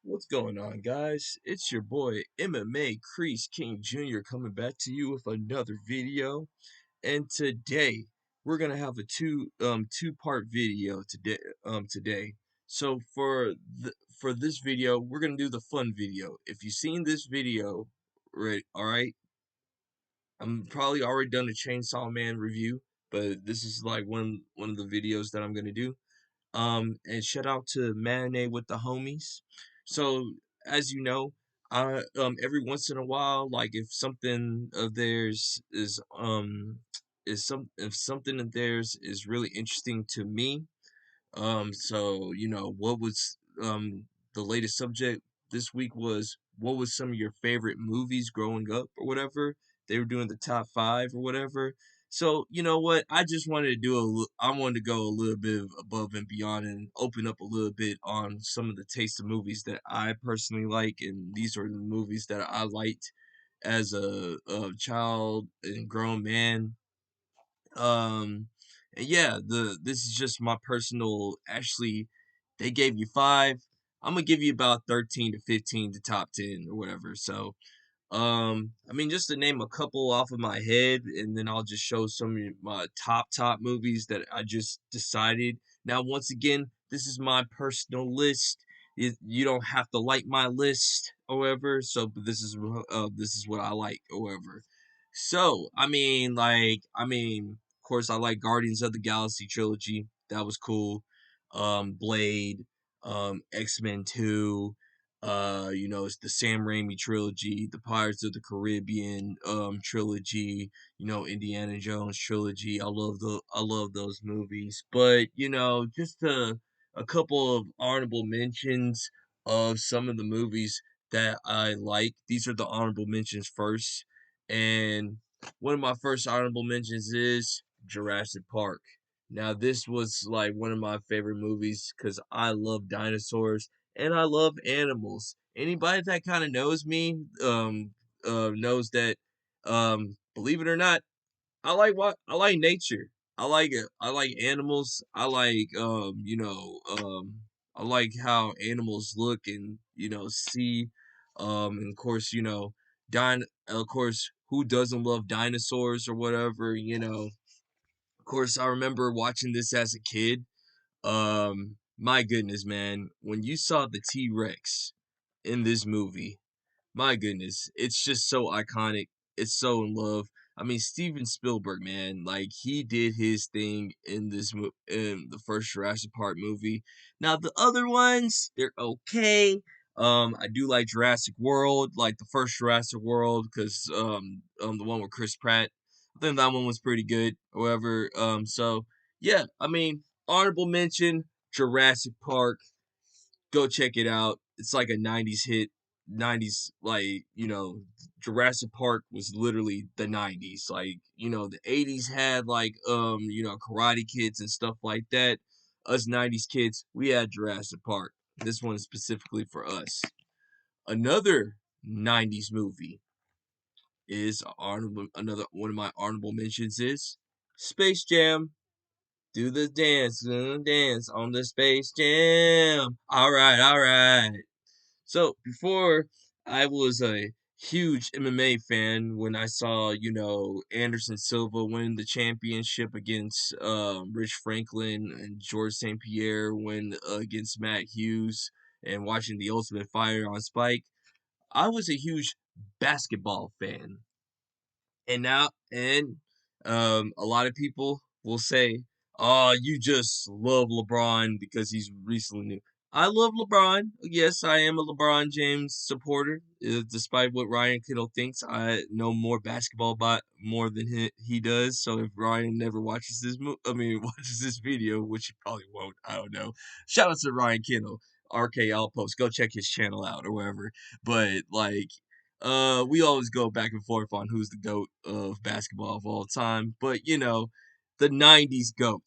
What's going on, guys? It's your boy MMA-Kreese-King Jr. coming back to you with another video. And today we're gonna have a two-part video today. So for this video, we're gonna do the fun video. If you've seen this video, right, all right, I'm probably already done a Chainsaw Man review, but this is like one of the videos that I'm gonna do. And shout out to Matinee with the homies. So as you know, I every once in a while, like if something of theirs if something of theirs is really interesting to me, so what was the latest subject this week was what was some of your favorite movies growing up or whatever. They were doing the top five or whatever. So you know what? I just wanted to I wanted to go a little bit above and beyond and open up a little bit on some of the taste of movies that I personally like, and these are the movies that I liked as a child and grown man. And yeah, this is just my personal. Actually, they gave you five. I'm gonna give you about 13 to 15 to top 10 or whatever. So, I mean, just to name a couple off of my head, and then I'll just show some of my top movies that I just decided. Now, once again, this is my personal list. You don't have to like my list, however. So, but this is what I like, however. So, of course, I like Guardians of the Galaxy trilogy. That was cool. Blade, X-Men 2. It's the Sam Raimi trilogy, the Pirates of the Caribbean trilogy, Indiana Jones trilogy. I love those movies. But, just a couple of honorable mentions of some of the movies that I like. These are the honorable mentions first. And one of my first honorable mentions is Jurassic Park. Now, this was like one of my favorite movies because I love dinosaurs and I love animals. Anybody that kind of knows me, knows that, believe it or not, I like nature. I like it. I like animals. I like how animals look and see. And of course, of course, who doesn't love dinosaurs or whatever? Of course, I remember watching this as a kid. My goodness, man, when you saw the T-Rex in this movie, my goodness, it's just so iconic. It's so in love. I mean, Steven Spielberg, man, like he did his thing in in the first Jurassic Park movie. Now the other ones, they're okay. I do like Jurassic World, like the first Jurassic World, because the one with Chris Pratt. I think that one was pretty good. However, so yeah, I mean, honorable mention Jurassic Park. Go check it out. It's like a 90s hit. 90s, like, Jurassic Park was literally the 90s. Like, the 80s had like Karate Kids and stuff like that. Us 90s kids, we had Jurassic Park. This one is specifically for us. Another 90s movie is honorable another one of my honorable mentions is Space Jam. Do the dance on the Space Jam. All right. So before I was a huge MMA fan when I saw, Anderson Silva win the championship against Rich Franklin and George St. Pierre win against Matt Hughes and watching the Ultimate Fighter on Spike. I was a huge basketball fan. And a lot of people will say, "Oh, you just love LeBron because he's recently new." I love LeBron. Yes, I am a LeBron James supporter. Despite what Ryan Kittle thinks, I know more basketball about more than he does. So if Ryan never watches watches this video, which he probably won't, I don't know. Shout out to Ryan Kittle, RK Outpost. Go check his channel out or wherever. But like, we always go back and forth on who's the GOAT of basketball of all time. But the 90s GOAT.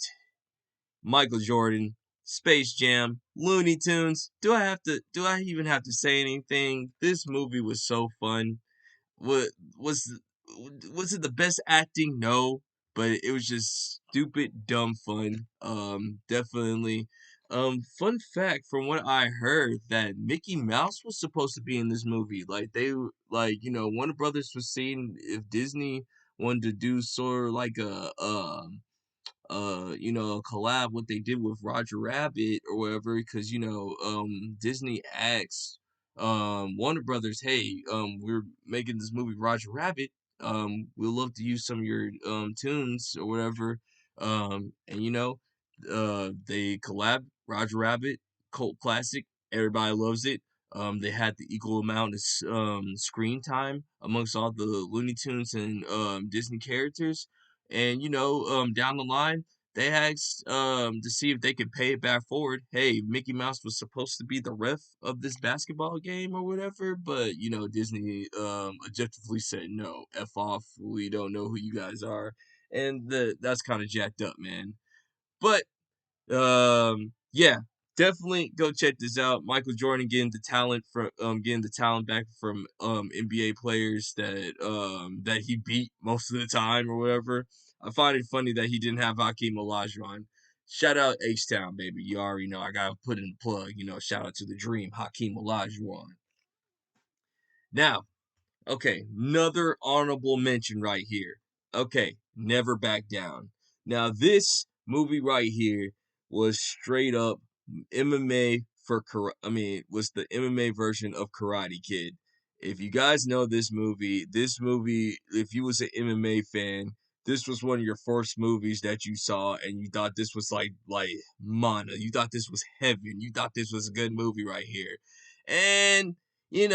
Michael Jordan, Space Jam, Looney Tunes. Do I even have to say anything? This movie was so fun. Was was was it the best acting? No, but it was just stupid, dumb fun. Definitely. Fun fact from what I heard that Mickey Mouse was supposed to be in this movie. Like Warner Brothers was seeing if Disney wanted to do sort of like a collab what they did with Roger Rabbit or whatever, because Disney asked Warner Brothers, hey, we're making this movie Roger Rabbit. We'd love to use some of your tunes or whatever. And they collab Roger Rabbit, cult classic. Everybody loves it. They had the equal amount of screen time amongst all the Looney Tunes and Disney characters. And down the line, they asked to see if they could pay it back forward. Hey, Mickey Mouse was supposed to be the ref of this basketball game or whatever, but Disney objectively said no, F off. We don't know who you guys are. And that's kind of jacked up, man. But yeah, definitely go check this out. Michael Jordan getting the talent back from NBA players that he beat most of the time or whatever. I find it funny that he didn't have Hakeem Olajuwon. Shout out H Town, baby. You already know I gotta put in the plug. Shout out to the Dream, Hakeem Olajuwon. Now, okay, another honorable mention right here. Okay, Never Back Down. Now, this movie right here was straight up MMA was the MMA version of Karate Kid. If you guys know this movie, if you was an MMA fan, this was one of your first movies that you saw, and you thought this was like mana. You thought this was heaven. You thought this was a good movie right here, and it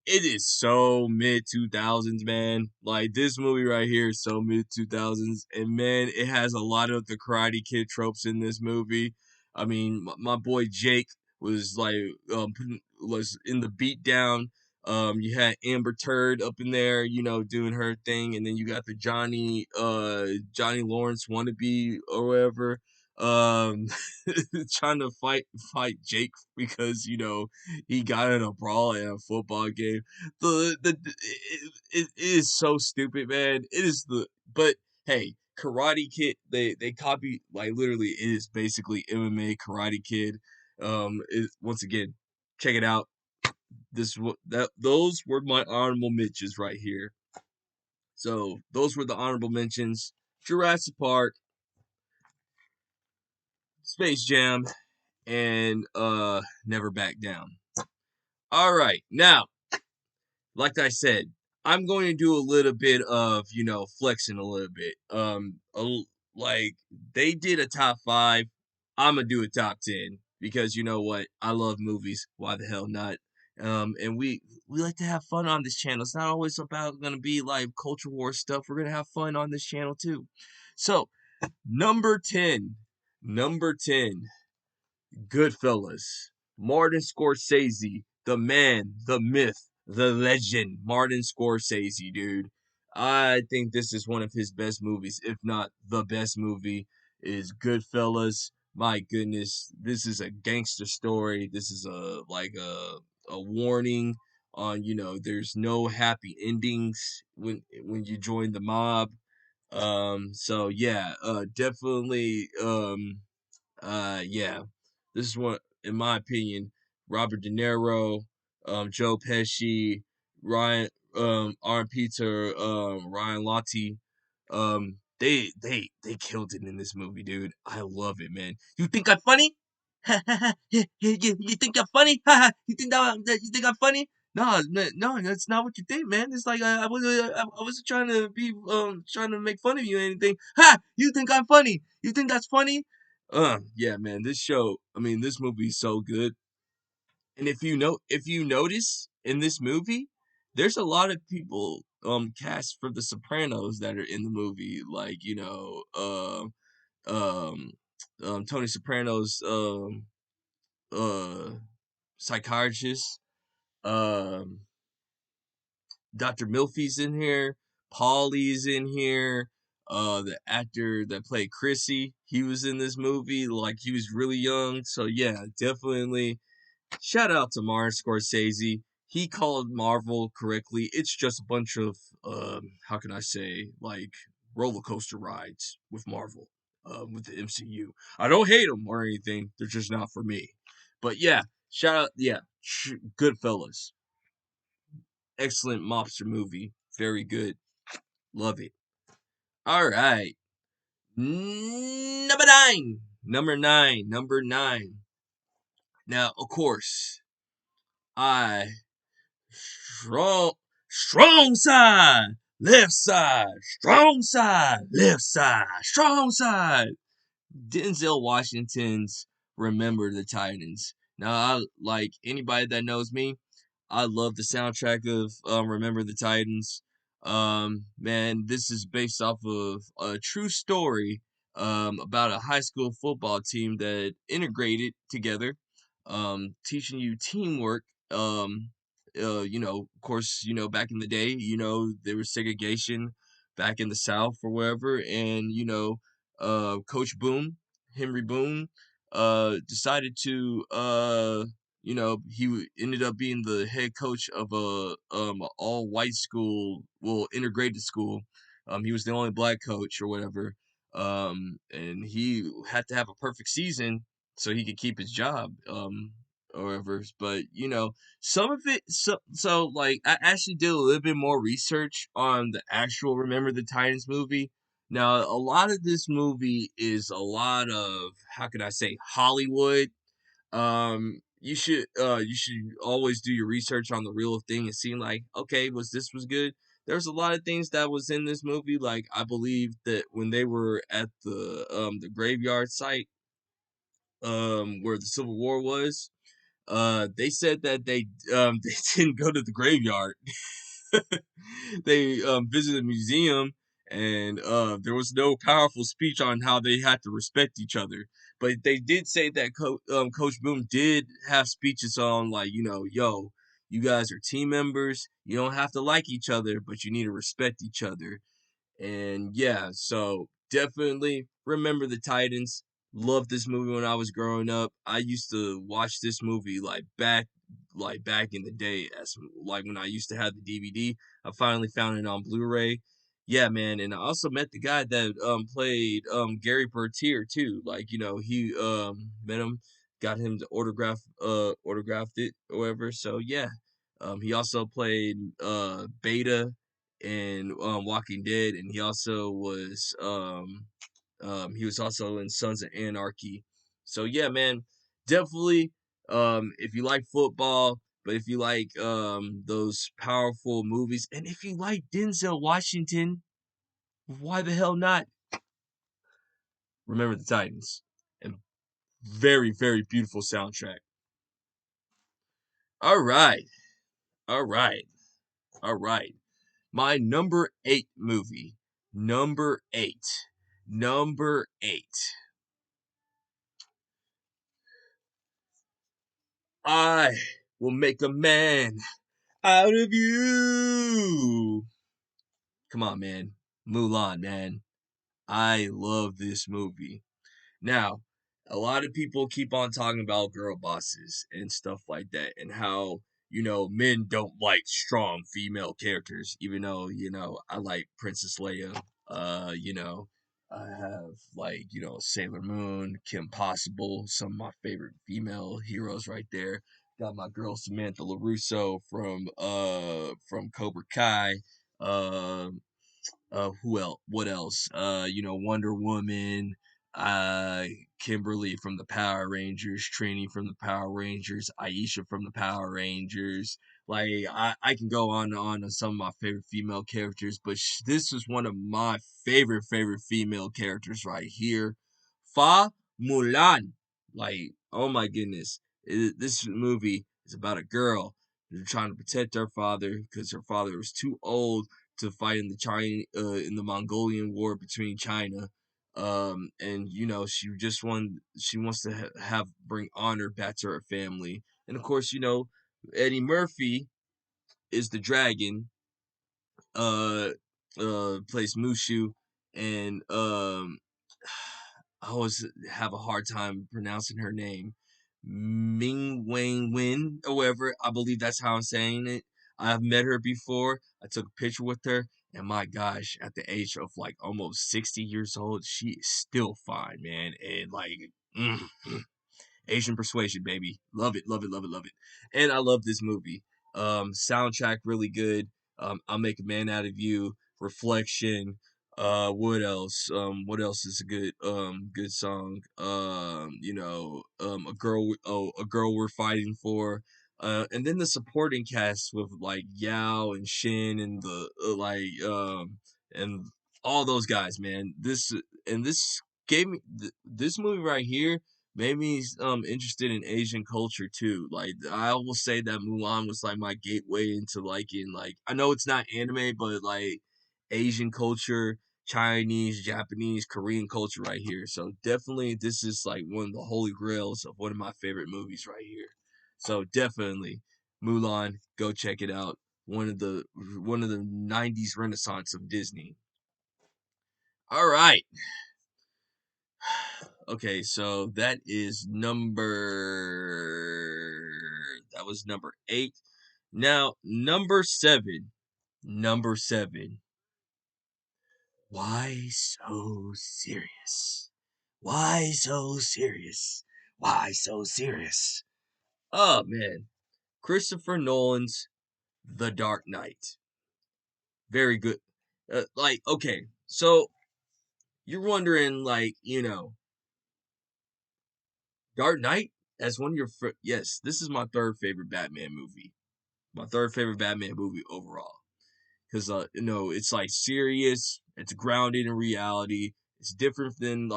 is so mid 2000s, man. Like this movie right here is so mid 2000s, and man, it has a lot of the Karate Kid tropes in this movie. I mean, my boy Jake was was in the beatdown. You had Amber Turd up in there, doing her thing, and then you got the Johnny Lawrence wannabe or whatever, um, trying to fight Jake because he got in a brawl in a football game. It is so stupid, man. It is but hey, Karate Kid, they copy, like, literally it is basically MMA Karate Kid. Once again, check it out. Those were my honorable mentions right here. So those were the honorable mentions: Jurassic Park, Space Jam, and Never Back Down. All right, now, like I said, I'm going to do a little bit of flexing a little bit. Like they did a top 5, I'm gonna do a top 10 because you know what? I love movies. Why the hell not? And we like to have fun on this channel. It's not always about gonna be like culture war stuff. We're gonna have fun on this channel too. So number 10, number 10. Goodfellas, Martin Scorsese, the man, the myth, the legend, Martin Scorsese, dude. I think this is one of his best movies, if not the best movie, is Goodfellas. My goodness, this is a gangster story. This is a warning on, there's no happy endings when you join the mob. So yeah, definitely yeah, this is what, in my opinion, Robert De Niro, Joe Pesci, Ryan, Aaron Peter, Ryan Lochte, they killed it in this movie, dude. I love it, man. You think I'm funny? You think I'm funny? You think I'm funny? No, no, that's not what you think, man. It's like I wasn't trying to be trying to make fun of you or anything. Ha! You think I'm funny? You think that's funny? Yeah, man, this movie is so good. And if you notice in this movie, there's a lot of people cast for the Sopranos that are in the movie, like, um Tony Soprano's uh psychiatrist, um Dr. Milfy's in here, Paulie's in here. The actor that played Chrissy, he was in this movie, like he was really young. So yeah, definitely shout out to Martin Scorsese. He called Marvel correctly. It's just a bunch of how can I say, like, roller coaster rides with Marvel. with the MCU. I don't hate them or anything; they're just not for me. But yeah, shout out, yeah, Goodfellas, excellent mobster movie, very good, love it. All right, number nine, number nine. Now, of course, I strong, strong side, left side, strong side, left side, strong side. Denzel Washington's Remember the Titans. Now, like anybody that knows me, I love the soundtrack of Remember the Titans. Man, this is based off of a true story about a high school football team that integrated together, teaching you teamwork. Of course, back in the day, there was segregation back in the South or wherever, and Coach Boone, Henry Boone, decided to ended up being the head coach of a all white school, well, integrated school. He was the only black coach or whatever. And he had to have a perfect season so he could keep his job. Or whatever. But some of it, so like I actually did a little bit more research on the actual Remember the Titans movie. Now, a lot of this movie is a lot of, how can I say, Hollywood. You should always do your research on the real thing and seeing like, okay, was good. There's a lot of things that was in this movie. Like, I believe that when they were at the graveyard site where the Civil War was, they said that they they didn't go to the graveyard. They visited a museum, and there was no powerful speech on how they had to respect each other. But they did say that Coach Boone did have speeches on, like, yo, you guys are team members. You don't have to like each other, but you need to respect each other. And yeah, so definitely Remember the Titans. Loved this movie when I was growing up. I used to watch this movie like back in the day, as like when I used to have the DVD. I finally found it on Blu-ray. Yeah, man, and I also met the guy that played Gary Bertier too. Like, he met him, got him to autographed it or whatever. So yeah. He also played Beta in Walking Dead, and he was also in Sons of Anarchy. So yeah, man, definitely if you like football, but if you like those powerful movies, and if you like Denzel Washington, why the hell not? Remember the Titans. And very, very beautiful soundtrack. All right. All right. All right. My number 8 movie. Number 8. Number 8. I will make a man out of you. Come on, man. Mulan, man. I love this movie. Now, a lot of people keep on talking about girl bosses and stuff like that, and how, men don't like strong female characters, even though, I like Princess Leia. I have, like, Sailor Moon, Kim Possible, some of my favorite female heroes right there. Got my girl Samantha LaRusso from Cobra Kai. Uh, who else? What else? Wonder Woman, uh, Kimberly from the Power Rangers, Trini from the Power Rangers, Aisha from the Power Rangers. Like, I can go on and on some of my favorite female characters, but this is one of my favorite female characters right here. Fa Mulan. Like, oh my goodness. This movie is about a girl who's trying to protect her father because her father was too old to fight in the Mongolian War between China. And she wants to have bring honor back to her family. And of course, Eddie Murphy is the dragon. Uh, plays Mushu, and I always have a hard time pronouncing her name. Ming Wang Win, or whatever. I believe that's how I'm saying it. I've met her before. I took a picture with her, And my gosh, at the age of like almost 60 years old, she is still fine, man. And like, mm, Asian Persuasion, baby. Love it, love it, love it, love it. And I love this movie. Soundtrack really good. I'll Make a Man Out of You, Reflection. What else? What else is a good song? A Girl We're Fighting For. And then the supporting cast with like Yao and Shin and and all those guys, man. This gave me this movie right here made me interested in Asian culture too. Like I will say that Mulan was like my gateway into liking like I know it's not anime, but like Asian culture, Chinese, Japanese, Korean culture right here. So definitely this is like one of the holy grails of one of my favorite movies right here. So definitely Mulan, go check it out. One of the 90s renaissance of Disney. All right. Okay, so that was number 8. Now, number 7. Number 7. Why so serious? Why so serious? Why so serious? Oh man, Christopher Nolan's The Dark Knight. Very good. Okay, so you're wondering Dark Knight as one of your yes, this is my third favorite Batman movie. My third favorite Batman movie overall. Because it's like serious, it's grounded in reality. It's different than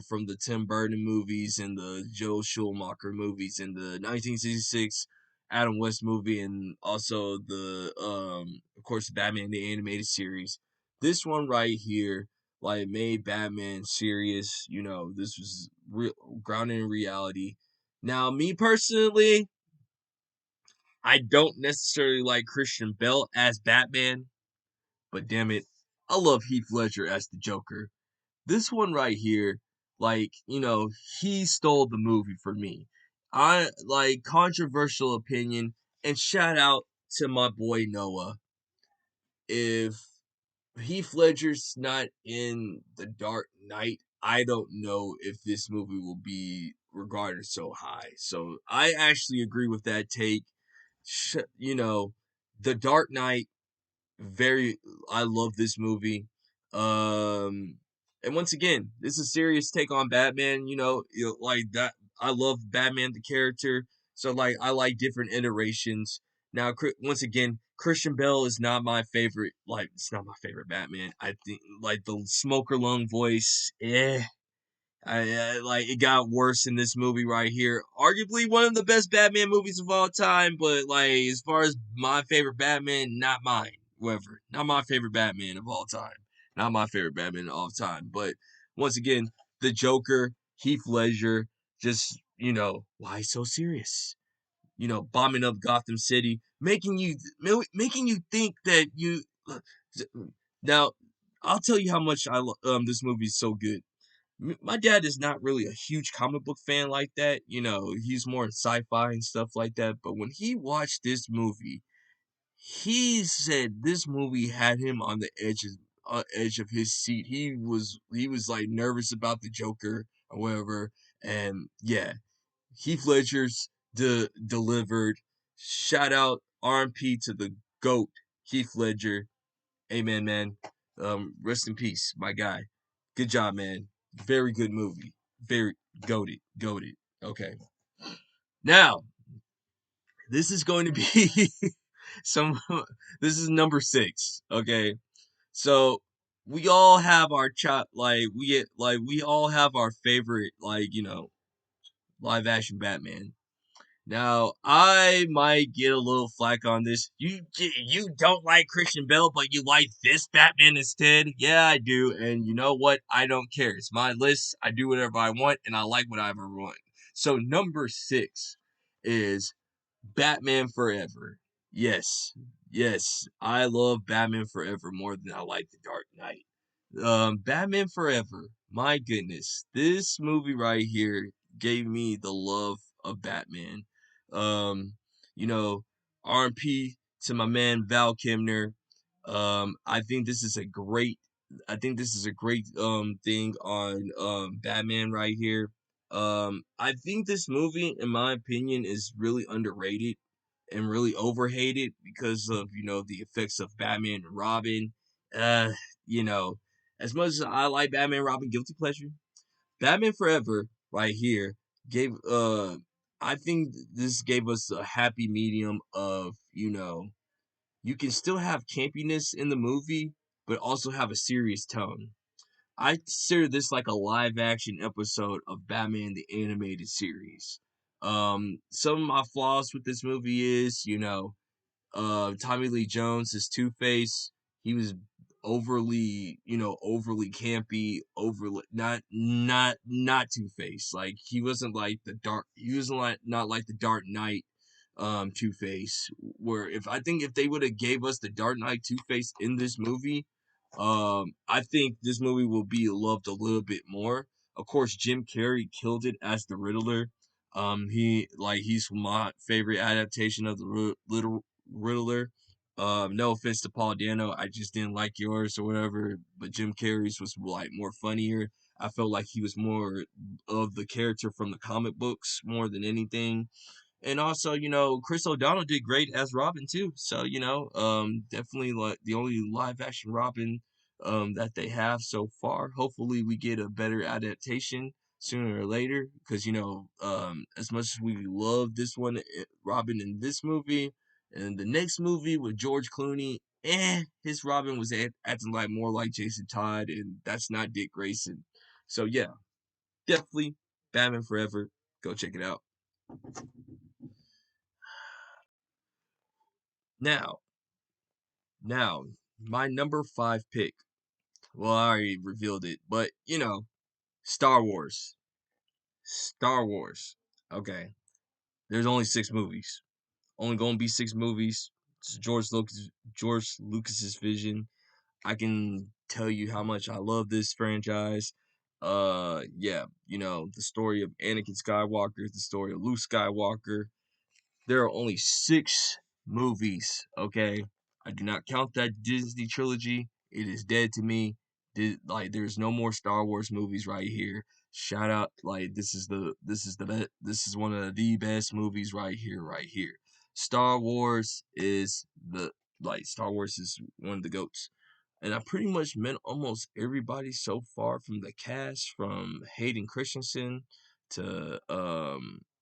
from the Tim Burton movies and the Joe Schumacher movies and the 1966 Adam West movie and also the of course Batman the animated series. This one right here like made Batman serious. This was real grounded in reality. Now, me personally, I don't necessarily like Christian Bale as Batman, but damn it, I love Heath Ledger as the Joker. This one right here, he stole the movie for me. I like controversial opinion, and shout out to my boy Noah. If Heath Ledger's not in The Dark Knight, I don't know if this movie will be regarded so high. So I actually agree with that take. The Dark Knight very I love this movie. Um and once again, this is a serious take on Batman, like that I love Batman the character. So like I like different iterations. Now once again, Christian Bale is not my favorite it's not my favorite Batman. I think like the smoker lung voice, like it got worse in this movie right here. Arguably one of the best Batman movies of all time, but like as far as my favorite Batman, not mine. Whoever, not my favorite Batman of all time. Not my favorite Batman of all time. But once again, the Joker, Heath Ledger, just why so serious? Bombing up Gotham City, making you think that you. Now, I'll tell you how much this movie is so good. My dad is not really a huge comic book fan like that. He's more sci-fi and stuff like that. But when he watched this movie, he said this movie had him on the edge of his seat. He was like nervous about the Joker or whatever. And yeah, Heath Ledger's delivered. Shout out R&P to the GOAT, Heath Ledger. Amen, man. Rest in peace, my guy. Good job, man. Very good movie. Very goated. Goated. Okay. Now, this is going to be some this is number 6. Okay. So we all have our we all have our favorite live action Batman. Now, I might get a little flack on this. You don't like Christian Bale, but you like this Batman instead? Yeah, I do. And you know what? I don't care. It's my list. I do whatever I want, and I like whatever I want. So number 6 is Batman Forever. Yes, yes, I love Batman Forever more than I like The Dark Knight. Batman Forever. My goodness, this movie right here gave me the love of Batman. Um, you know, R&P to my man Val Kilmer. I think this is a great thing on Batman right here. I think this movie, in my opinion, is really underrated and really overhated because of, the effects of Batman and Robin. Uh, you know, as much as I like Batman and Robin, guilty pleasure. Batman Forever right here gave I think this gave us a happy medium of, you can still have campiness in the movie, but also have a serious tone. I consider this like a live action episode of Batman the Animated Series. Some of my flaws with this movie is, Tommy Lee Jones as Two Face. He was overly campy, overly not Two Face. Like he wasn't like the dark. He wasn't like not like the Dark Knight, Two Face. Where if they would have gave us the Dark Knight Two Face in this movie, I think this movie will be loved a little bit more. Of course, Jim Carrey killed it as the Riddler. He's my favorite adaptation of the Little Riddler. No offense to Paul Dano, I just didn't like yours or whatever. But Jim Carrey's was like more funnier. I felt like he was more of the character from the comic books more than anything. And also, Chris O'Donnell did great as Robin too. So, definitely like the only live action Robin that they have so far. Hopefully we get a better adaptation sooner or later. Because, as much as we love this one, Robin in this movie, and the next movie with George Clooney, his Robin was acting like more like Jason Todd, and that's not Dick Grayson. So yeah, definitely Batman Forever. Go check it out. Now, Now, my number five pick. Well, I already revealed it, but Star Wars. Star Wars. Okay. There's only six movies. Only gonna be six movies. It's George Lucas's vision. I can tell you how much I love this franchise. Yeah, the story of Anakin Skywalker, the story of Luke Skywalker, there are only six movies, okay? I do not count that Disney trilogy. It is dead to me. There's no more Star Wars movies right here. Shout out, like this is one of the best movies right here. Star Wars is Star Wars is one of the goats. And I pretty much met almost everybody so far from the cast, from Hayden Christensen to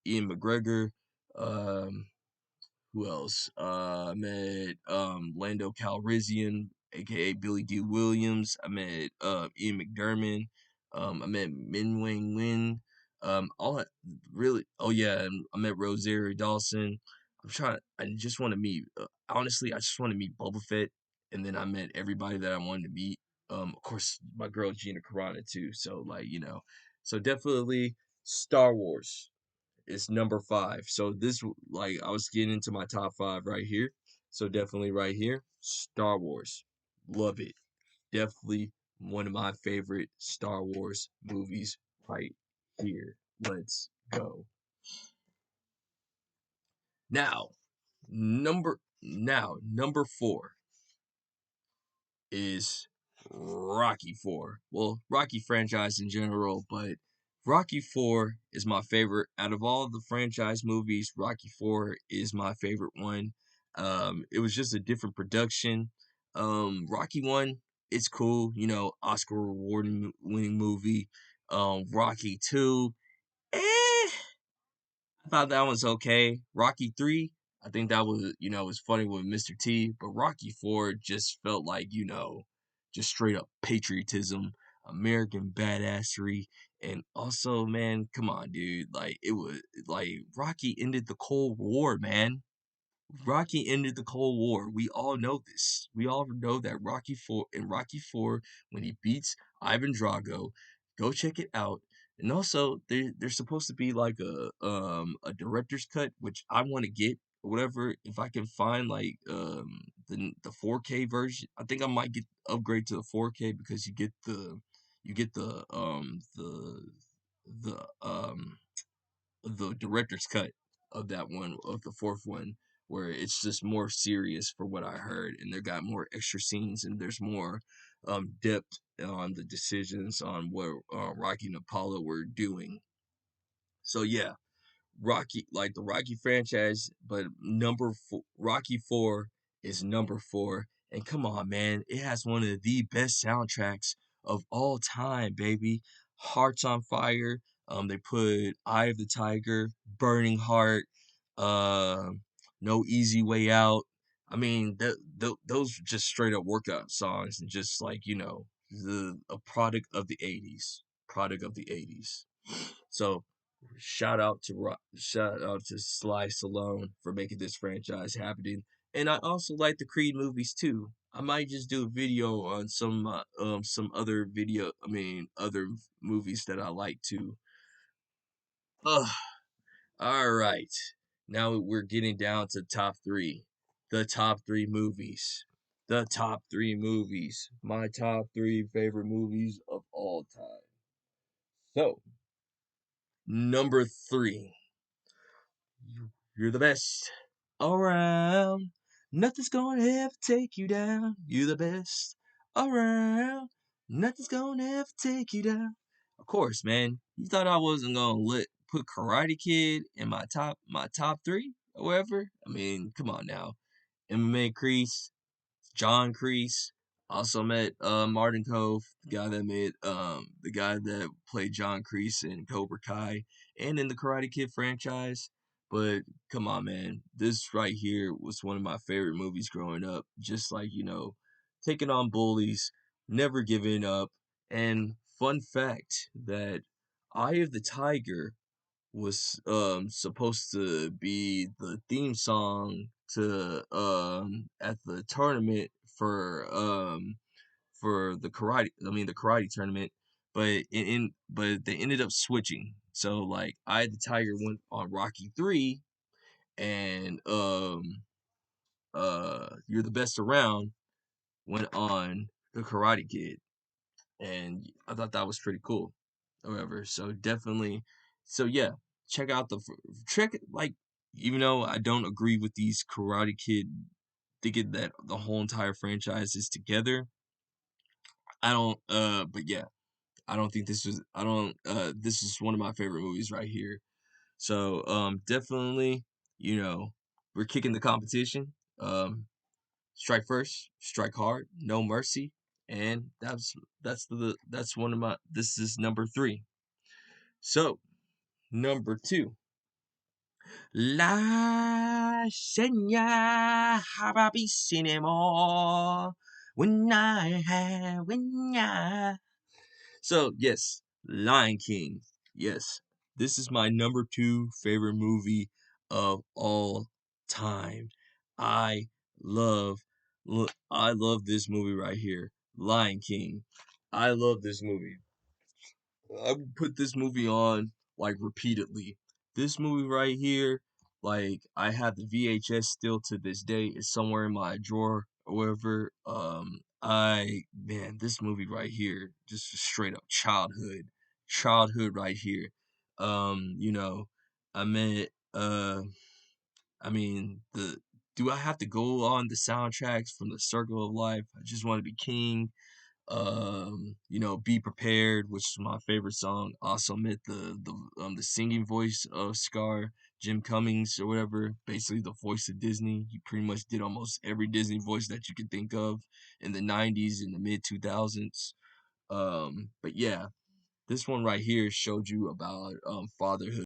Ian McGregor, um, who else? I met Lando Calrissian, aka Billy D. Williams. I met Ian McDermott. I met Min Wang Win. All really. Oh yeah, and I met Rosario Dawson. I just want to meet. Honestly, I just want to meet Boba Fett, and then I met everybody that I wanted to meet. Of course, my girl Gina Carano too. So so definitely Star Wars is number five. So I was getting into my top five right here. So definitely right here, Star Wars. Love it. Definitely one of my favorite Star Wars movies right here. Let's go. Now, number four is Rocky 4. Well, Rocky franchise in general, but Rocky 4 is my favorite. Out of all the franchise movies, Rocky 4 is my favorite one. It was just a different production. Rocky 1, it's cool, Oscar award winning movie. Rocky 2, eh, I thought that was okay. Rocky 3, I think that was funny with Mr. T, but Rocky 4 just felt like, just straight up patriotism, American badassery, and also, man, come on, dude. Like, it was like Rocky ended the Cold War, man. Rocky ended the Cold War. We all know this. We all know that Rocky 4, when he beats Ivan Drago, go check it out. And also, there's supposed to be like a director's cut, which I want to get or whatever. If I can find like the 4K version, I think I might get upgrade to the 4K because you get the director's cut of that one, of the fourth one, where it's just more serious for what I heard, and they got more extra scenes, and there's more depth on the decisions on what Rocky and Apollo were doing. So yeah, Rocky, like the Rocky franchise, but Rocky 4 is number 4. And come on, man, it has one of the best soundtracks of all time, baby. Hearts on Fire. They put Eye of the Tiger, Burning Heart, uh, No Easy Way Out. I mean, those are just straight up workout songs, and just like the a product of the '80s, product of the '80s. So shout out to Sly Stallone for making this franchise happening. And I also like the Creed movies too. I might just do a video on some other other movies that I like too. Ugh. All right. Now we're getting down to top 3. The top 3 movies. The top 3 movies. My top 3 favorite movies of all time. So, number 3. You're the best around. Nothing's gonna ever take you down. You're the best around. Nothing's gonna ever take you down. Of course, man. You thought I wasn't gonna put Karate Kid in my top 3 or whatever? I mean, come on now. MMA John Kreese. Also met Martin Cove, the guy that played John Kreese in Cobra Kai and in the Karate Kid franchise. But come on, man, this right here was one of my favorite movies growing up. Just like taking on bullies, never giving up. And fun fact that Eye of the Tiger was supposed to be the theme song to at the tournament for the karate tournament, but they ended up switching. So like I the Tiger went on Rocky 3, and You're the Best Around went on the Karate Kid, and I thought that was pretty cool. However, so definitely, so yeah, check out check like even though I don't agree with these Karate Kid thinking that the whole entire franchise is together, I don't. But yeah, I don't think this was. I don't. This is one of my favorite movies right here. So definitely, you know, we're kicking the competition. Strike first, strike hard, no mercy, and that's one of my. This is number 3. So number 2, La Senya Hababissinemo. When I. So yes, Lion King. Yes, this is my number 2 favorite movie of all time. I love, I love this movie right here, Lion King. I love this movie. I would put this movie on like repeatedly. This movie right here, like I have the VHS still to this day. It's somewhere in my drawer or wherever. This movie right here, just a straight up childhood right here. You know, I mean, I mean the. Do I have to go on the soundtracks from the Circle of Life? I just want to be king. Be Prepared, which is my favorite song. Also met the singing voice of Scar, Jim Cummings or whatever, basically the voice of Disney. He pretty much did almost every Disney voice that you could think of in the 90s and the mid 2000s. But yeah, this one right here showed you about fatherhood.